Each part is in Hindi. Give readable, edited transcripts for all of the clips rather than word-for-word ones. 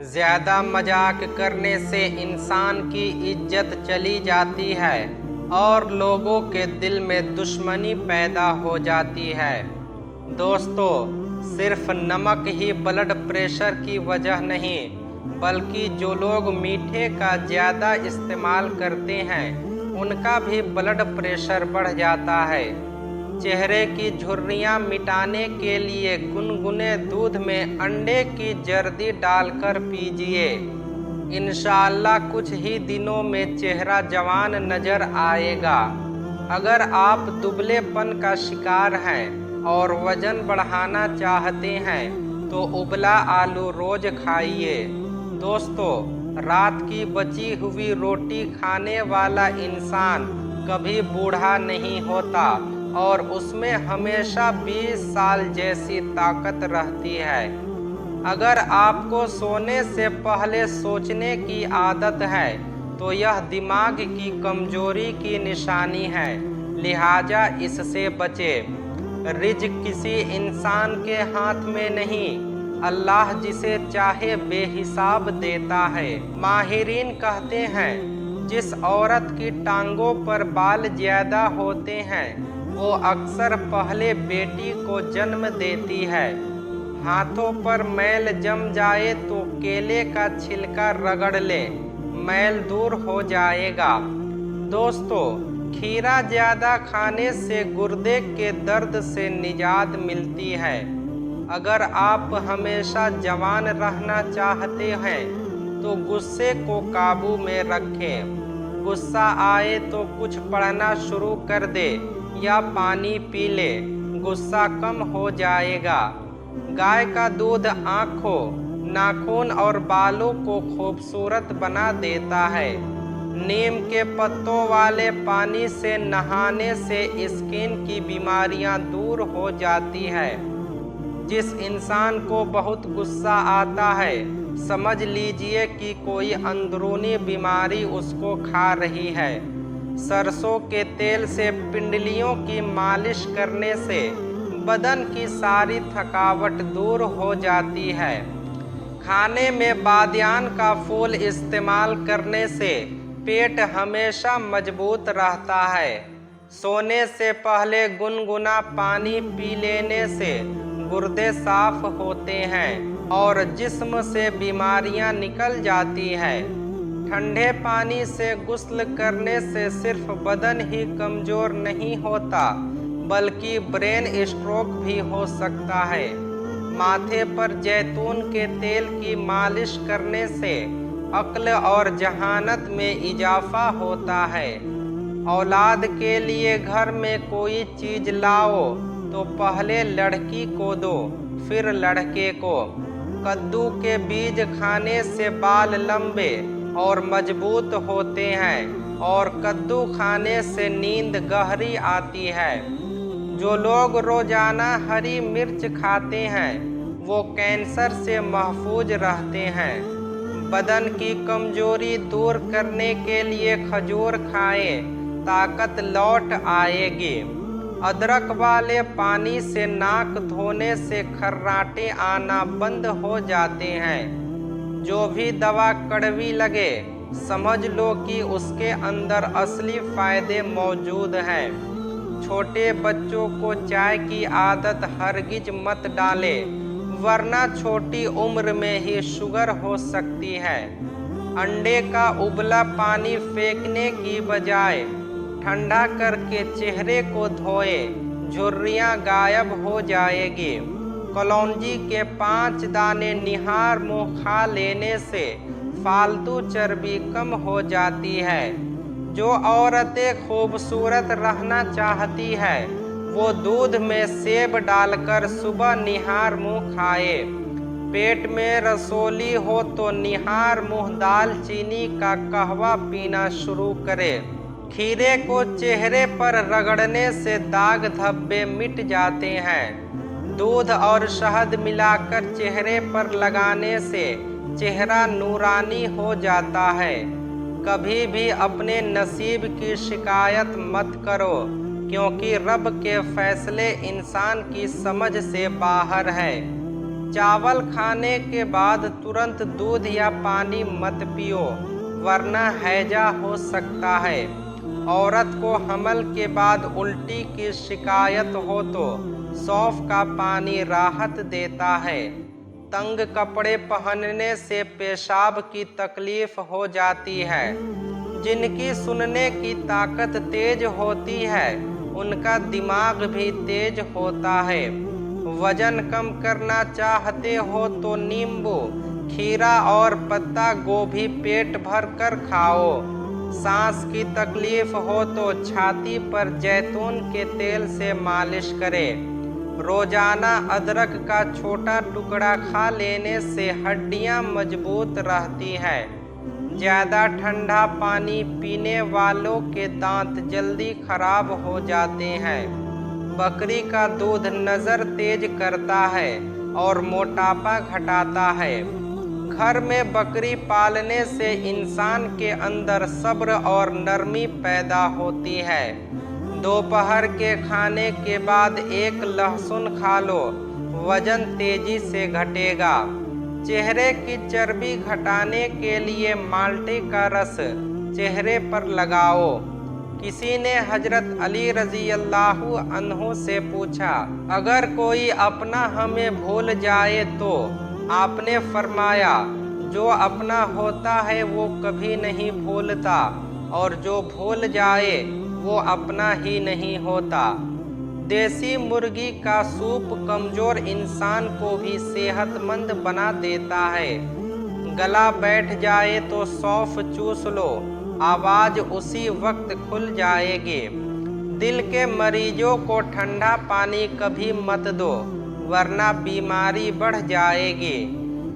ज़्यादा मजाक करने से इंसान की इज्जत चली जाती है और लोगों के दिल में दुश्मनी पैदा हो जाती है। दोस्तों, सिर्फ नमक ही ब्लड प्रेशर की वजह नहीं, बल्कि जो लोग मीठे का ज़्यादा इस्तेमाल करते हैं, उनका भी ब्लड प्रेशर बढ़ जाता है। चेहरे की झुर्रियाँ मिटाने के लिए गुनगुने दूध में अंडे की जर्दी डालकर पीजिए। इंशाअल्लाह कुछ ही दिनों में चेहरा जवान नजर आएगा। अगर आप दुबलेपन का शिकार हैं और वजन बढ़ाना चाहते हैं तो उबला आलू रोज खाइए। दोस्तों, रात की बची हुई रोटी खाने वाला इंसान कभी बूढ़ा नहीं होता और उसमें हमेशा 20 साल जैसी ताकत रहती है। अगर आपको सोने से पहले सोचने की आदत है तो यह दिमाग की कमजोरी की निशानी है, लिहाजा इससे बचें। रिज़्क किसी इंसान के हाथ में नहीं, अल्लाह जिसे चाहे बेहिसाब देता है। माहिरीन कहते हैं, जिस औरत की टांगों पर बाल ज़्यादा होते हैं वो अक्सर पहले बेटी को जन्म देती है। हाथों पर मैल जम जाए तो केले का छिलका रगड़ ले, मैल दूर हो जाएगा। दोस्तों, खीरा ज़्यादा खाने से गुर्दे के दर्द से निजात मिलती है। अगर आप हमेशा जवान रहना चाहते हैं तो गुस्से को काबू में रखें। गुस्सा आए तो कुछ पढ़ना शुरू कर दे या पानी पी ले, गुस्सा कम हो जाएगा। गाय का दूध आँखों, नाखून और बालों को खूबसूरत बना देता है। नीम के पत्तों वाले पानी से नहाने से स्किन की बीमारियां दूर हो जाती है। जिस इंसान को बहुत गुस्सा आता है, समझ लीजिए कि कोई अंदरूनी बीमारी उसको खा रही है। सरसों के तेल से पिंडलियों की मालिश करने से बदन की सारी थकावट दूर हो जाती है। खाने में बादियान का फूल इस्तेमाल करने से पेट हमेशा मजबूत रहता है। सोने से पहले गुनगुना पानी पी लेने से गुर्दे साफ होते हैं और जिस्म से बीमारियां निकल जाती हैं। ठंडे पानी से गुस्ल करने से सिर्फ बदन ही कमज़ोर नहीं होता, बल्कि ब्रेन स्ट्रोक भी हो सकता है। माथे पर जैतून के तेल की मालिश करने से अक्ल और जहानत में इजाफा होता है। औलाद के लिए घर में कोई चीज़ लाओ तो पहले लड़की को दो, फिर लड़के को। कद्दू के बीज खाने से बाल लंबे और मजबूत होते हैं और कद्दू खाने से नींद गहरी आती है। जो लोग रोजाना हरी मिर्च खाते हैं वो कैंसर से महफूज रहते हैं। बदन की कमजोरी दूर करने के लिए खजूर खाएं, ताकत लौट आएगी। अदरक वाले पानी से नाक धोने से खर्राटे आना बंद हो जाते हैं। जो भी दवा कड़वी लगे, समझ लो कि उसके अंदर असली फायदे मौजूद हैं। छोटे बच्चों को चाय की आदत हरगिज मत डालें, वरना छोटी उम्र में ही शुगर हो सकती है। अंडे का उबला पानी फेंकने की बजाय ठंडा करके चेहरे को धोएं, झुर्रियाँ गायब हो जाएगी। कलौंजी के 5 दाने निहार मुँह खा लेने से फालतू चर्बी कम हो जाती है। जो औरतें खूबसूरत रहना चाहती है वो दूध में सेब डालकर सुबह निहार मुँह खाए। पेट में रसोली हो तो निहार मुँह दालचीनी का कहवा पीना शुरू करे। खीरे को चेहरे पर रगड़ने से दाग धब्बे मिट जाते हैं। दूध और शहद मिलाकर चेहरे पर लगाने से चेहरा नूरानी हो जाता है। कभी भी अपने नसीब की शिकायत मत करो, क्योंकि रब के फैसले इंसान की समझ से बाहर है। चावल खाने के बाद तुरंत दूध या पानी मत पियो, वरना हैजा हो सकता है। औरत को हमल के बाद उल्टी की शिकायत हो तो सौंफ का पानी राहत देता है। तंग कपड़े पहनने से पेशाब की तकलीफ हो जाती है। जिनकी सुनने की ताकत तेज होती है, उनका दिमाग भी तेज होता है। वजन कम करना चाहते हो तो नींबू, खीरा और पत्ता गोभी पेट भर कर खाओ। सांस की तकलीफ हो तो छाती पर जैतून के तेल से मालिश करें। रोजाना अदरक का छोटा टुकड़ा खा लेने से हड्डियां मजबूत रहती है। ज़्यादा ठंडा पानी पीने वालों के दांत जल्दी खराब हो जाते हैं। बकरी का दूध नज़र तेज करता है और मोटापा घटाता है। घर में बकरी पालने से इंसान के अंदर सब्र और नरमी पैदा होती है। दोपहर के खाने के बाद एक लहसुन खा लो, वजन तेजी से घटेगा। चेहरे की चर्बी घटाने के लिए माल्टे का रस चेहरे पर लगाओ। किसी ने हजरत अली रजी अल्लाहु अन्हु से पूछा, अगर कोई अपना हमें भूल जाए तो? आपने फरमाया, जो अपना होता है वो कभी नहीं भूलता, और जो भूल जाए वो अपना ही नहीं होता। देसी मुर्गी का सूप कमज़ोर इंसान को भी सेहतमंद बना देता है। गला बैठ जाए तो सौंफ चूस लो, आवाज़ उसी वक्त खुल जाएगी। दिल के मरीजों को ठंडा पानी कभी मत दो, वरना बीमारी बढ़ जाएगी।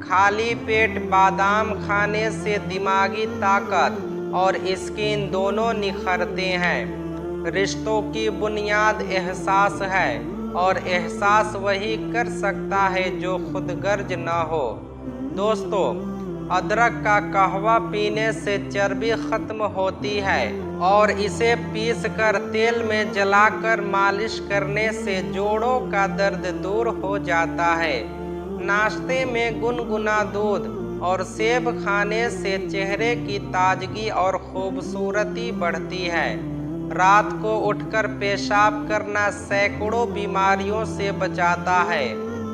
खाली पेट बादाम खाने से दिमागी ताकत और स्किन दोनों निखरते हैं। रिश्तों की बुनियाद एहसास है, और एहसास वही कर सकता है जो खुदगर्ज न हो। दोस्तों, अदरक का कहवा पीने से चर्बी खत्म होती है, और इसे पीसकर तेल में जलाकर मालिश करने से जोड़ों का दर्द दूर हो जाता है। नाश्ते में गुनगुना दूध और सेब खाने से चेहरे की ताजगी और खूबसूरती बढ़ती है। रात को उठकर पेशाब करना सैकड़ों बीमारियों से बचाता है।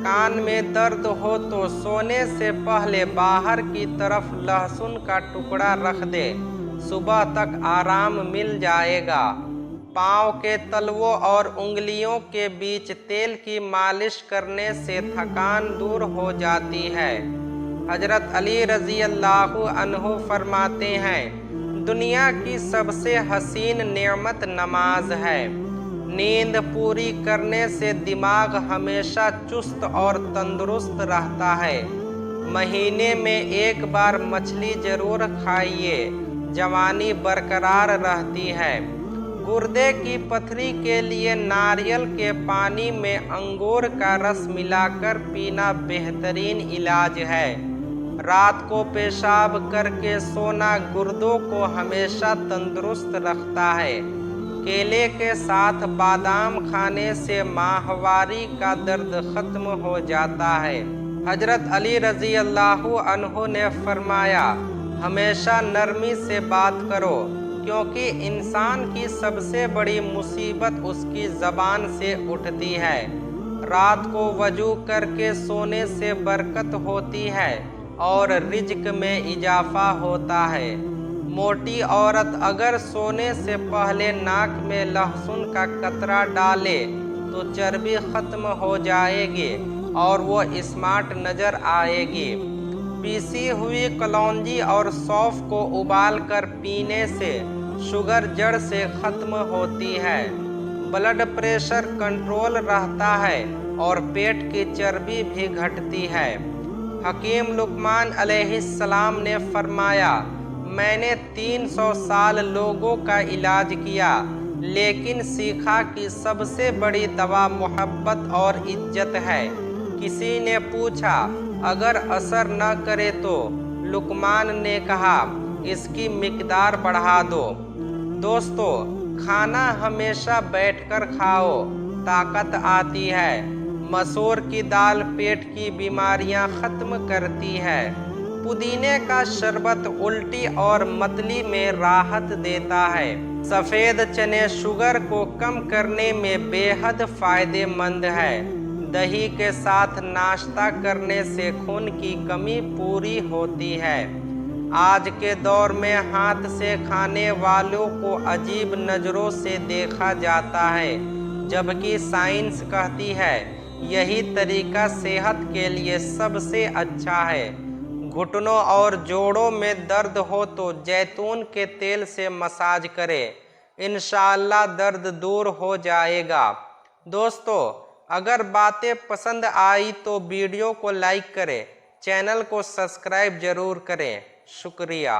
कान में दर्द हो तो सोने से पहले बाहर की तरफ लहसुन का टुकड़ा रख दे, सुबह तक आराम मिल जाएगा। पाँव के तलवों और उंगलियों के बीच तेल की मालिश करने से थकान दूर हो जाती है। हजरत अली रजी अल्लाहु अन्हु फरमाते हैं, दुनिया की सबसे हसीन नेमत नमाज है। नींद पूरी करने से दिमाग हमेशा चुस्त और तंदुरुस्त रहता है। महीने में एक बार मछली जरूर खाइए, जवानी बरकरार रहती है। गुर्दे की पथरी के लिए नारियल के पानी में अंगूर का रस मिलाकर पीना बेहतरीन इलाज है। रात को पेशाब करके सोना गुर्दों को हमेशा तंदुरुस्त रखता है। केले के साथ बादाम खाने से माहवारी का दर्द खत्म हो जाता है। हजरत अली रजी अल्लाहु अन्हु ने फरमाया, हमेशा नरमी से बात करो, क्योंकि इंसान की सबसे बड़ी मुसीबत उसकी ज़बान से उठती है। रात को वजू करके सोने से बरकत होती है और रिज्क में इजाफा होता है। मोटी औरत अगर सोने से पहले नाक में लहसुन का कतरा डाले तो चर्बी खत्म हो जाएगी और वो स्मार्ट नज़र आएगी। पीसी हुई कलौंजी और सौंफ को उबालकर पीने से शुगर जड़ से खत्म होती है। ब्लड प्रेशर कंट्रोल रहता है और पेट की चर्बी भी घटती है। हकीम लुकमान अलैहिस्सलाम ने फरमाया, मैंने 300 साल लोगों का इलाज किया, लेकिन सीखा कि सबसे बड़ी दवा मोहब्बत और इज्जत है। किसी ने पूछा, अगर असर न करे तो? लुकमान ने कहा, इसकी मिकदार बढ़ा दो। दोस्तों, खाना हमेशा बैठकर खाओ, ताकत आती है। मसूर की दाल पेट की बीमारियां खत्म करती है। पुदीने का शरबत उल्टी और मतली में राहत देता है। सफ़ेद चने शुगर को कम करने में बेहद फायदेमंद है। दही के साथ नाश्ता करने से खून की कमी पूरी होती है। आज के दौर में हाथ से खाने वालों को अजीब नज़रों से देखा जाता है, जबकि साइंस कहती है यही तरीका सेहत के लिए सबसे अच्छा है। घुटनों और जोड़ों में दर्द हो तो जैतून के तेल से मसाज करें, इंशाअल्लाह दर्द दूर हो जाएगा। दोस्तों, अगर बातें पसंद आई तो वीडियो को लाइक करें, चैनल को सब्सक्राइब जरूर करें। शुक्रिया।